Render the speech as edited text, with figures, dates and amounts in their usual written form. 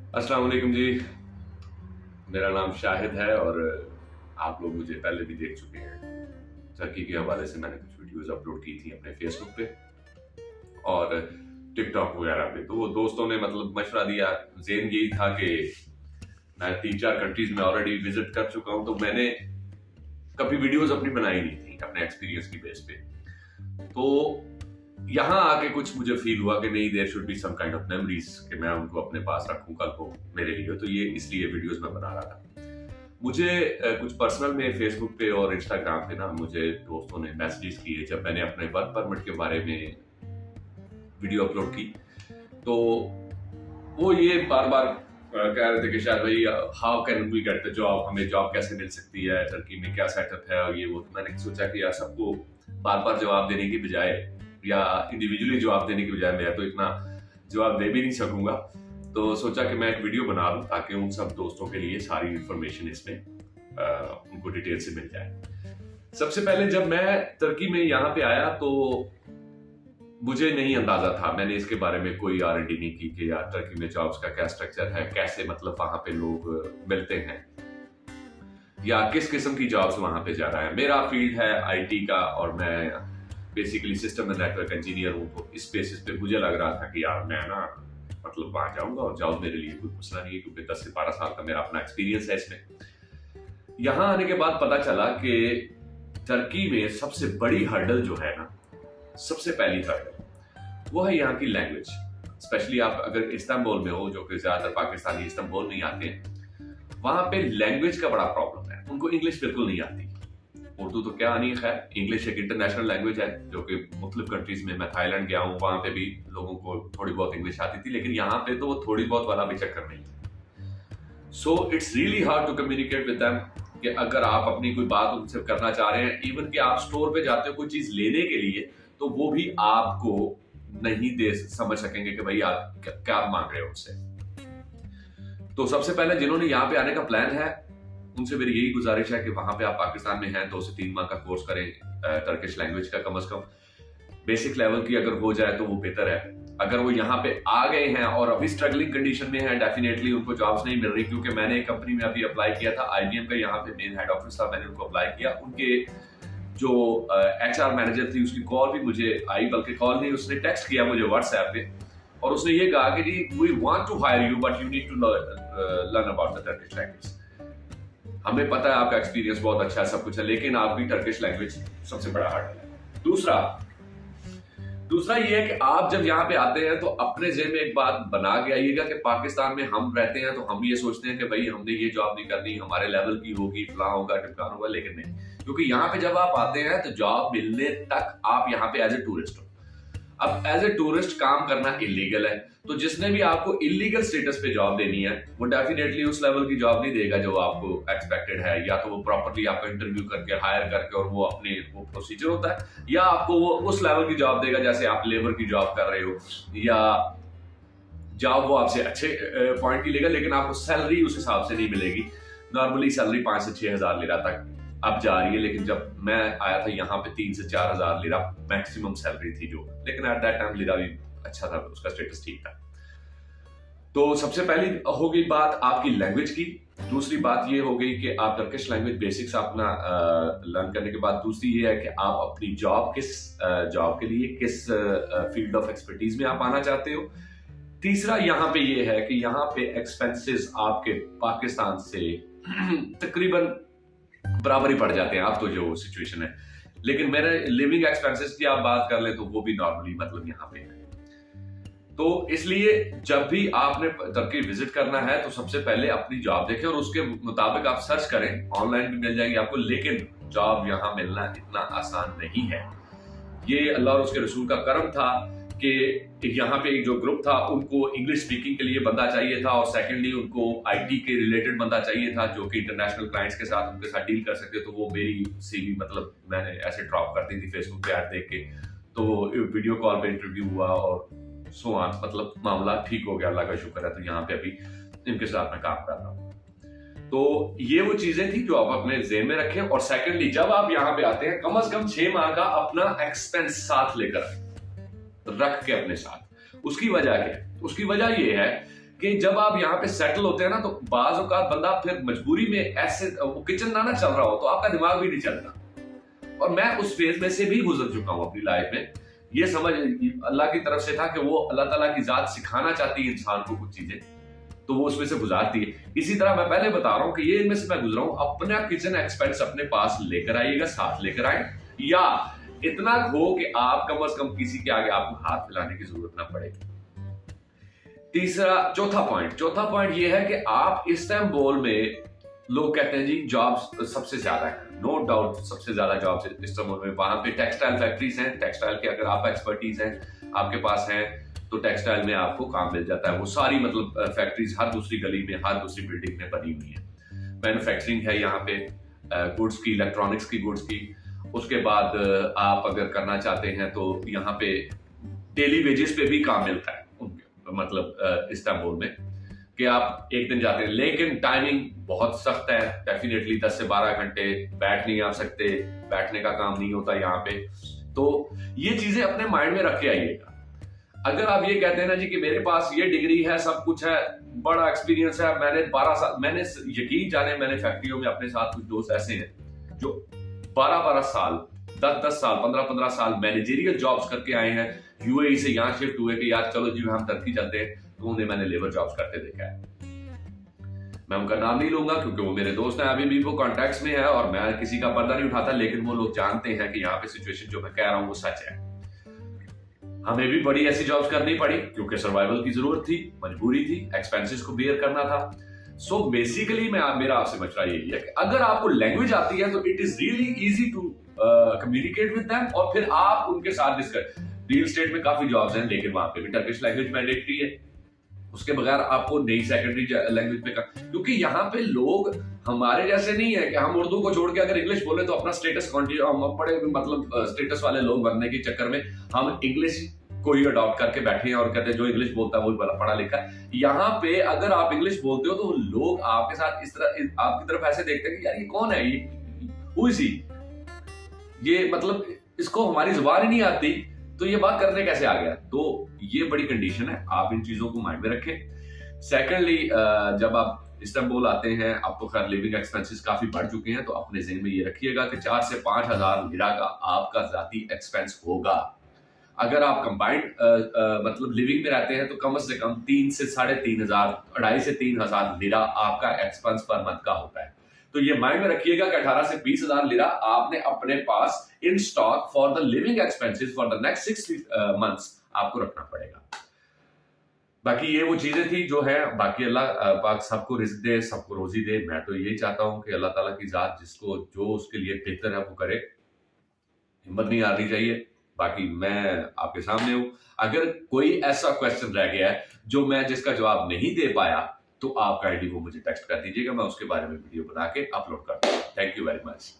अस्सलाम वालेकुम जी। मेरा नाम शाहिद है और आप लोग मुझे पहले भी देख चुके हैं। टर्की के हवाले से मैंने कुछ वीडियोस अपलोड की थी अपने फेसबुक पे और टिकटॉक वगैरह पे। तो वो दोस्तों ने मतलब मशवरा दिया, जेन यही था कि मैं 3-4 कंट्रीज में ऑलरेडी विजिट कर चुका हूं, तो मैंने कभी वीडियोस अपनी बनाई नहीं थी अपने एक्सपीरियंस की बेस पे। तो यहाँ आके कुछ मुझे फील हुआ कि नहीं, there should be some kind of memories कि मैं उनको अपने पास रखूं कल को मेरे लिए। तो ये इसलिए वीडियोस मैं बना रहा था। मुझे कुछ पर्सनल में फेसबुक पे और इंस्टाग्राम पे ना मुझे दोस्तों ने मैसेजेस किए जब मैंने अपने वर्क परमिट के बारे में वीडियो अपलोड की। तो वो ये बार बार कह रहे थे कि शायद भाई, how can we get the job, हमें जॉब कैसे मिल सकती है, टर्की में क्या सेटअप है और ये वो। तो मैंने सोचा कि यार सबको बार बार जवाब देने की बजाय या इंडिविजुअली जवाब देने की बजाय मैं तो इतना जवाब दे भी नहीं सकूंगा। तो सोचा कि मैं एक वीडियो बना लूं ताकि उन सब दोस्तों के लिए सारी इंफॉर्मेशन इसमें उनको डिटेल से मिल जाए। सबसे पहले जब मैं तुर्की में यहाँ पे आया तो मुझे नहीं अंदाजा था, मैंने इसके बारे में कोई R&D नहीं की कि यार टर्की में जॉब्स का क्या स्ट्रक्चर है, कैसे मतलब वहां पे लोग मिलते हैं या किस किस्म की जॉब्स वहां पे ज्यादा है। मेरा फील्ड है IT का और मैं basically system and network engineer हूँ। तो इस बेसिस पे मुझे लग रहा था कि यार मैं ना मतलब वहां जाऊंगा और जॉब मेरे लिए कोई मसला नहीं है, क्योंकि 10 से 12 साल का मेरा अपना एक्सपीरियंस है इसमें। यहाँ आने के बाद पता चला कि टर्की में सबसे बड़ी हर्डल जो है ना, सबसे पहली हर्डल वो है यहाँ की लैंग्वेज। स्पेशली आप अगर इस्तांबुल में हो, जो कि ज्यादातर पाकिस्तानी इस्तांबुल नहीं आते हैं, वहां पे लैंग्वेज का बड़ा प्रॉब्लम है। उनको इंग्लिश बिल्कुल नहीं आती। उर्दू तो क्या आनी है, खैर इंग्लिश एक इंटरनेशनल लैंग्वेज है जो कि मुख्तलिफ कंट्रीज में, मैं थाईलैंड गया हूँ वहां पे भी लोगों को थोड़ी बहुत इंग्लिश आती थी, लेकिन यहाँ पे तो वो थोड़ी बहुत वाला भी चक्कर नहीं। So it's really hard to communicate with them कि अगर आप अपनी कोई बात उनसे करना चाह रहे हैं, इवन कि आप स्टोर पे जाते हो कोई चीज लेने के लिए, तो वो भी आपको नहीं दे समझ सकेंगे कि भाई आप क्या मांग रहे हो उनसे। तो सबसे पहले जिन्होंने यहाँ पे आने का प्लान है उनसे मेरी यही गुजारिश है कि वहां पे आप पाकिस्तान में हैं 2 से 3 माह का कोर्स करें टर्किश लैंग्वेज का। कम से कम बेसिक लेवल की अगर हो जाए तो वो बेहतर है। अगर वो यहाँ पे आ गए हैं और अभी स्ट्रगलिंग कंडीशन में है, डेफिनेटली उनको जॉब्स नहीं मिल रही, क्योंकि मैंने एक कंपनी में अभी अप्लाई किया था, IBM का यहाँ पे मेन हेड ऑफिस था, मैंने उनको अप्लाई किया। उनके जो HR मैनेजर थी उसकी कॉल भी मुझे आई, बल्कि कॉल नहीं, उसने टेक्स्ट किया मुझे व्हाट्सएप पे और उसने ये कहा कि जी we want to hire you but you need to learn about the Turkish language. हमें पता है आपका एक्सपीरियंस बहुत अच्छा है, सब कुछ है, लेकिन आपकी टर्किश लैंग्वेज सबसे बड़ा हर्डल है। दूसरा ये है कि आप जब यहाँ पे आते हैं तो अपने जेब में एक बात बना के आइएगा कि पाकिस्तान में हम रहते हैं तो हम ये सोचते हैं कि भाई हमने ये जॉब नहीं करनी, हमारे लेवल की होगी, फलां होगा ढिमकान होगा, लेकिन नहीं। क्योंकि यहाँ पे जब आप आते हैं तो जॉब मिलने तक आप यहाँ पे एज ए टूरिस्ट हो। अब एज ए टूरिस्ट काम करना इलीगल है, तो जिसने भी आपको इलीगल स्टेटस पे जॉब देनी है वो डेफिनेटली उस लेवल की जॉब नहीं देगा जो आपको एक्सपेक्टेड है। या तो वो प्रॉपर्ली आपका इंटरव्यू करके हायर करके और वो अपने वो प्रोसीजर होता है, या आपको वो उस लेवल की जॉब देगा जैसे आप लेबर की जॉब कर रहे हो, या जॉब वो आपसे अच्छे पॉइंट की लेगा, लेकिन आपको सैलरी उस हिसाब से नहीं मिलेगी। नॉर्मली सैलरी 5 से 6 हज़ार लिरा तक अब जा रही है, लेकिन जब मैं आया था यहाँ पे 3 से 4 हज़ार लिरा मैक्सिमम सैलरी थी जो, लेकिन एट दैट टाइम लिरा भी अच्छा था, उसका स्टेटस ठीक था। तो सबसे पहली हो गई बात आपकी लैंग्वेज की। दूसरी बात ये हो गई कि आप टर्किश लैंग्वेज बेसिक्स अपना लर्न करने के बाद दूसरी ये है कि आप अपनी जॉब किस जॉब के लिए किस फील्ड ऑफ एक्सपर्टीज में आप आना चाहते हो। तीसरा यहाँ पे ये है कि यहाँ पे एक्सपेंसेस आपके पाकिस्तान से तकरीबन बराबर ही पड़ जाते हैं, अब तो जो सिचुएशन है, लेकिन मेरे लिविंग एक्सपेंसेस की आप बात कर ले तो वो भी नॉर्मली मतलब यहाँ पे है। तो इसलिए जब भी आपने टर्की विजिट करना है तो सबसे पहले अपनी जॉब देखें और उसके मुताबिक आप सर्च करें, ऑनलाइन भी मिल जाएगी आपको, लेकिन जॉब यहाँ मिलना इतना आसान नहीं है। ये अल्लाह और उसके रसूल का करम था कि यहाँ पे एक जो ग्रुप था उनको इंग्लिश स्पीकिंग के लिए बंदा चाहिए था, और सेकेंडली उनको IT के रिलेटेड बंदा चाहिए था जो कि इंटरनेशनल क्लाइंट्स के साथ उनके साथ डील कर सके। तो वो मेरी CV मतलब मैंने ऐसे ड्रॉप कर दी थी फेसबुक पे ऐड देख के, तो वीडियो कॉल पे इंटरव्यू हुआ और सो ऑन, मतलब मामला ठीक हो गया, अल्लाह का शुक्र है। तो यहाँ पे अभी इनके साथ मैं काम कर रहा हूँ। तो ये वो चीजें थी जो आप अपने जेहन में रखें। और सेकेंडली जब आप यहाँ पे आते हैं कम से कम 6 माह का अपना एक्सपेंस साथ लेकर रख के अपने साथ। उसकी वजह क्या है? उसकी वजह ये है कि जब आप यहाँ पे सेटल होते हैं ना, तो बाज औकात बंदा फिर मजबूरी में ऐसे किचन ना चल रहा हो तो आपका दिमाग भी नहीं चलता। और मैं उस फेज में से भी गुजर चुका हूं अपनी लाइफ में। ये समझ अल्लाह की तरफ से था कि वो अल्लाह ताला की जात सिखाना चाहती है इंसान को कुछ चीजें, तो वो उसमें से गुजारती है। इसी तरह मैं पहले बता रहा हूं कि ये इनमें से मैं गुजरा हूं। अपना किचन एक्सपेंस अपने पास लेकर आइएगा, साथ लेकर आए, या इतना हो कि आप कम से कम किसी के आगे आपको हाथ फैलाने की जरूरत ना पड़े। चौथा पॉइंट ये है कि आप इस्तांबुल में, लोग कहते हैं जी जॉब्स सबसे ज्यादा है, नो डाउट सबसे ज्यादा जॉब्स इस्तांबुल में। वहां पे टेक्सटाइल फैक्ट्रीज हैं, टेक्सटाइल के अगर आप एक्सपर्टीज हैं, आपके पास हैं, तो टेक्सटाइल में आपको काम मिल जाता है। वो सारी मतलब फैक्ट्रीज हर दूसरी गली में, हर दूसरी बिल्डिंग में बनी हुई है। मैन्युफैक्चरिंग है यहाँ पे गुड्स की, इलेक्ट्रॉनिक्स की गुड्स की। उसके बाद आप अगर करना चाहते हैं तो यहाँ पे डेली वेजेस पे भी काम मिलता है उनके, मतलब इस्तांबुल में, कि आप एक दिन जाते हैं, लेकिन टाइमिंग बहुत सख्त है। डेफिनेटली 10 से 12 घंटे बैठ नहीं आ सकते, बैठने का काम नहीं होता यहाँ पे। तो ये चीजें अपने माइंड में रख के आइएगा। अगर आप ये कहते हैं ना जी कि मेरे पास ये डिग्री है, सब कुछ है, बड़ा एक्सपीरियंस है, मैंने 12 साल, मैंने यकीन जाने मैंने फैक्ट्रियों में अपने साथ कुछ दोस्त ऐसे हैं जो 12-12 साल, 10-10 साल, 15-15 साल मैनेजरियल जॉब्स करके आए हैं। यूएई से यहाँ शिफ्ट हुए कि यार चलो जी हम टर्की चलते हैं, तो उन्हें मैंने लेबर जॉब्स करते देखा है। मैं उनका नाम नहीं लूंगा क्योंकि वो मेरे दोस्त हैं, अभी भी वो कॉन्टैक्ट्स में है और मैं किसी का पर्दा नहीं उठाता, लेकिन वो लोग जानते हैं कि यहाँ पे सिचुएशन जो मैं कह रहा हूँ वो सच है। हमें भी बड़ी ऐसी जॉब्स करनी पड़ी क्योंकि सर्वाइवल की जरूरत थी, मजबूरी थी, एक्सपेंसेस को बेयर करना था। सो बेसिकली मेरा आपसे मशवरा यही है कि अगर आपको लैंग्वेज आती है तो it is really easy to communicate with them, और फिर आप उनके साथ डिस्कस। रियल एस्टेट में काफी जॉब्स हैं, लेकिन वहां पे भी टर्किश लैंग्वेज मैंडेटरी है। उसके बगैर आपको नई सेकेंडरी लैंग्वेज में क्योंकि यहाँ पे लोग हमारे जैसे नहीं है कि हम उर्दू को छोड़ के अगर इंग्लिश बोले तो अपना स्टेटस हम बड़े मतलब स्टेटस वाले लोग बनने के चक्कर में हम इंग्लिश को ही अडॉप्ट करके बैठे हैं और कहते हैं जो इंग्लिश बोलता है वो पढ़ा लिखा है। यहाँ पे अगर आप इंग्लिश बोलते हो तो लोग आपके साथ इस तरह आपकी तरफ ऐसे देखते हैं कि यार ये कौन है, ये मतलब इसको हमारी जुबान ही नहीं आती, तो ये बात करने कैसे आ गया। तो ये बड़ी कंडीशन है, आप इन चीजों को माइंड में रखें। सेकेंडली, जब आप इस्तांबुल आते हैं, अब तो खैर लिविंग एक्सपेंसेस काफी बढ़ चुके हैं, तो अपने ज़हन में ये रखिएगा कि 4 से 5 हजार लिरा का आपका जाती एक्सपेंस होगा। अगर आप कंबाइंड मतलब लिविंग में रहते हैं तो कम से कम 3 से 3.5 हजार, 2.5 से 3 हजार लिरा आपका एक्सपेंस पर मंथ का होता है। तो ये माइंड में रखिएगा कि 18 से 20 हजार लिरा आपने अपने पास in stock for the living expenses for the next 6 months आपको रखना पड़ेगा। बाकी ये वो चीजें थी जो है, बाकी अल्लाह पाक सबको रिज़्क दे, सबको रोजी दे। मैं तो यही चाहता हूं कि अल्लाह ताला की जात जिसको जो उसके लिए बेहतर है वो करे, हिम्मत नहीं हारनी चाहिए। बाकी मैं आपके सामने हूं। अगर कोई ऐसा क्वेश्चन रह गया है जो मैं जिसका जवाब नहीं दे पाया, तो आप काइंडली वो मुझे टेक्स्ट कर दीजिएगा, मैं उसके बारे में वीडियो बना के अपलोड कर दूंगा। Thank you very much.